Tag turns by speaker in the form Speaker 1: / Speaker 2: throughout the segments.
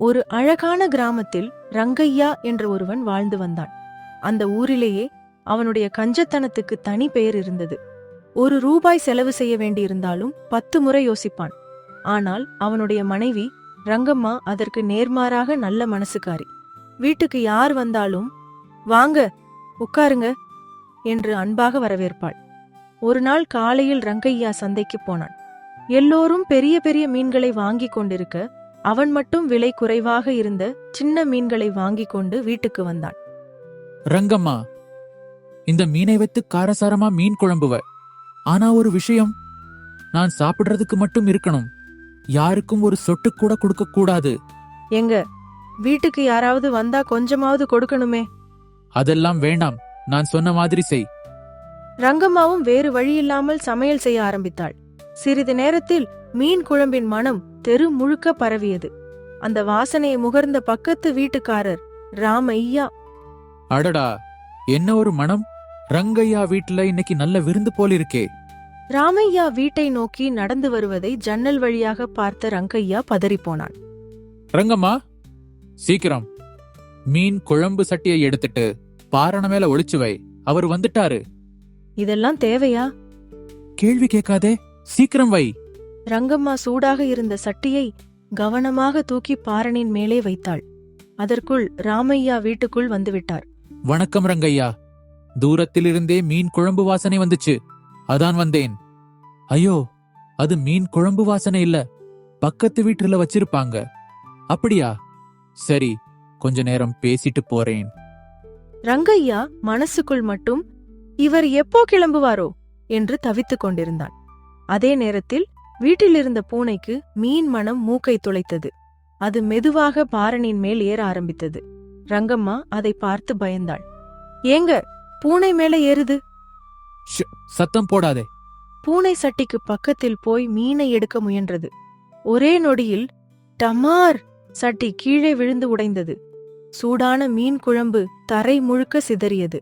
Speaker 1: ஒரு அழகான கிராமத்தில் ரங்கையா என்ற ஒருவன் வாழ்ந்து வந்தான். அந்த ஊரிலேயே அவனுடைய கஞ்சத்தனத்துக்கு தனி பெயர் இருந்தது. ₹1 செலவு செய்ய வேண்டியிருந்தாலும் 10 முறை யோசிப்பான். ஆனால் அவனுடைய மனைவி ரங்கம்மா அதற்கு நேர்மாறாக நல்ல மனசுக்காரி. வீட்டுக்கு யார் வந்தாலும் வாங்க உட்காருங்க என்று அன்பாக வரவேற்பாள். ஒரு நாள் காலையில் ரங்கையா சந்தைக்கு போனான். எல்லோரும் பெரிய பெரிய மீன்களை வாங்கிக் கொண்டிருக்க அவன் மட்டும் விலை குறைவாக இருந்த சின்ன மீன்களை வாங்கிக் கொண்டு வீட்டுக்கு வந்தான்.
Speaker 2: ரங்கம்மா, இந்த மீனை வைத்து காரசாரமா மீன் குழம்புவ. ஆனா ஒரு விஷயம், நான் சாப்பிடுறதுக்கு மட்டும் இருக்கணும். யாருக்கும் ஒரு சொட்டு கூட கொடுக்க கூடாது.
Speaker 1: எங்க வீட்டுக்கு யாராவது வந்தா கொஞ்சமாவது கொடுக்கணுமே.
Speaker 2: அதெல்லாம் வேண்டாம், நான் சொன்ன மாதிரி செய்.
Speaker 1: ரங்கம்மாவும் வேறு வழியில்லாமல் சமையல் செய்ய ஆரம்பித்தாள். சிறிது நேரத்தில் மீன் குழம்பின் மனம் தெரு முழுக்க பரவியது. அந்த வாசனையை முகர்ந்த பக்கத்து வீட்டுக்காரர் ராமையா,
Speaker 2: அடடா, என்ன ஒரு மனம்! ரங்கையா வீட்டுல இன்னைக்கு நல்ல விருந்து போல் இருக்கே.
Speaker 1: ராமையா வீட்டை நோக்கி நடந்து வருவதை ஜன்னல் வழியாக பார்த்த ரங்கையா பதறிப்போனான்.
Speaker 2: ரங்கம்மா, சீக்கிரம் மீன் குழம்பு சட்டியை எடுத்துட்டு பாரண மேல ஒளிச்சு வை. அவர் வந்துட்டாரு.
Speaker 1: இதெல்லாம் தேவையா?
Speaker 2: கேள்வி கேட்காதே, சீக்கிரம் வை.
Speaker 1: ரங்கம்மா சூடாக இருந்த சட்டியை கவனமாக தூக்கி பாரனின் மேலே வைத்தாள். அதற்குள் ராமையா வீட்டுக்குள் வந்துவிட்டார்.
Speaker 2: வணக்கம் ரங்கையா. தூரத்திலிருந்தே மீன் குழம்பு வாசனை வந்துச்சு, அதான் வந்தேன். ஐயோ, அது மீன் குழம்பு வாசனை இல்ல, பக்கத்து வீட்டுல வச்சிருப்பாங்க. அப்படியா? சரி, கொஞ்ச நேரம் பேசிட்டு போறேன்.
Speaker 1: ரங்கையா மனசுக்குள் மட்டும் இவர் எப்போ கிளம்புவாரோ என்று தவித்துக் கொண்டிருந்தான். அதே நேரத்தில் வீட்டிலிருந்த பூனைக்கு மீன் மனம் மூக்கை துளைத்தது. அது மெதுவாக பாரனின் மேல் ஏற ஆரம்பித்தது. ரங்கம்மா அதை பார்த்து பயந்தாள். ஏங்க, பூனை மேல ஏறுது?
Speaker 2: சத்தம் போடாதே.
Speaker 1: பூனை சட்டிக்கு பக்கத்தில் போய் மீனை எடுக்க முயன்றது. ஒரே நொடியில் டமார்! சட்டி கீழே விழுந்து உடைந்தது. சூடான மீன் குழம்பு தரை முழுக்க சிதறியது.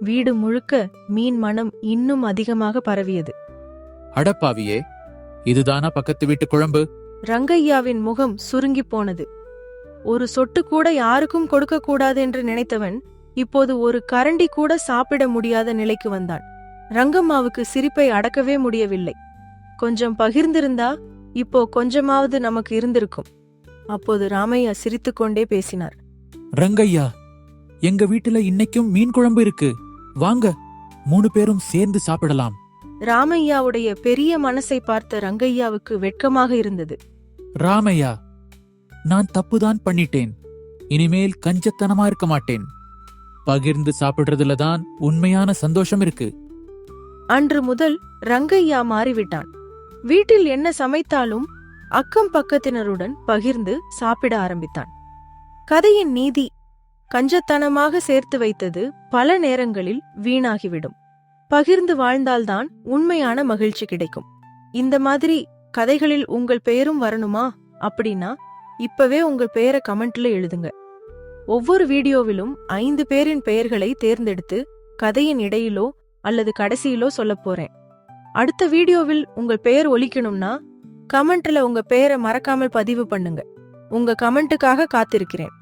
Speaker 1: வீடு முழுக்க மீன் மனம் இன்னும் அதிகமாக பரவியது.
Speaker 2: அடப்பாவியே, இதுதானா பக்கத்து வீட்டு குழம்பு?
Speaker 1: ரங்கையாவின் முகம் சுருங்கி போனது. ஒரு சொட்டு கூட யாருக்கும் கொடுக்க கூடாது என்று நினைத்தவன் இப்போது ஒரு கரண்டி கூட சாப்பிட முடியாத நிலைக்கு வந்தான். ரங்கம்மாவுக்கு சிரிப்பை அடக்கவே முடியவில்லை. கொஞ்சம் பகிர்ந்திருந்தா இப்போ கொஞ்சமாவது நமக்கு இருந்திருக்கும். அப்போது ராமையா சிரித்துக்கொண்டே பேசினார்.
Speaker 2: ரங்கையா, எங்க வீட்டுல இன்னைக்கும் மீன் குழம்பு இருக்கு, வாங்க 3 பேரும் சேர்ந்து சாப்பிடலாம்.
Speaker 1: ராமையாவுடைய பெரிய மனசை பார்த்த ரங்கையாவுக்கு வெட்கமாக இருந்தது.
Speaker 2: ராமையா, நான் தப்புதான் பண்ணிட்டேன். இனிமேல் கஞ்சத்தனமா இருக்க மாட்டேன். பகிர்ந்து சாப்பிடுறதுல தான் உண்மையான சந்தோஷம் இருக்கு.
Speaker 1: அன்று முதல் ரங்கையா மாறிவிட்டான். வீட்டில் என்ன சமைத்தாலும் அக்கம் பக்கத்தினருடன் பகிர்ந்து சாப்பிட ஆரம்பித்தான். கதையின் நீதி, கஞ்சத்தனமாக சேர்த்து வைத்தது பல நேரங்களில் வீணாகிவிடும். பகிர்ந்து வாழ்ந்தால்தான் உண்மையான மகிழ்ச்சி கிடைக்கும். இந்த மாதிரி கதைகளில் உங்கள் பெயரும் வரணுமா அப்படின்னா இப்பவே உங்கள் பெயரை கமெண்ட்ல எழுதுங்க. ஒவ்வொரு வீடியோவிலும் 5 பேரின் பெயர்களை தேர்ந்தெடுத்து கதையின் இடையிலோ அல்லது கடைசியிலோ சொல்லப் போறேன். அடுத்த வீடியோவில் உங்கள் பெயர் ஒலிக்கணும்னா கமெண்ட்ல உங்க பெயரை மறக்காமல் பதிவு பண்ணுங்க. உங்க கமெண்ட்டுக்காக காத்திருக்கிறேன்.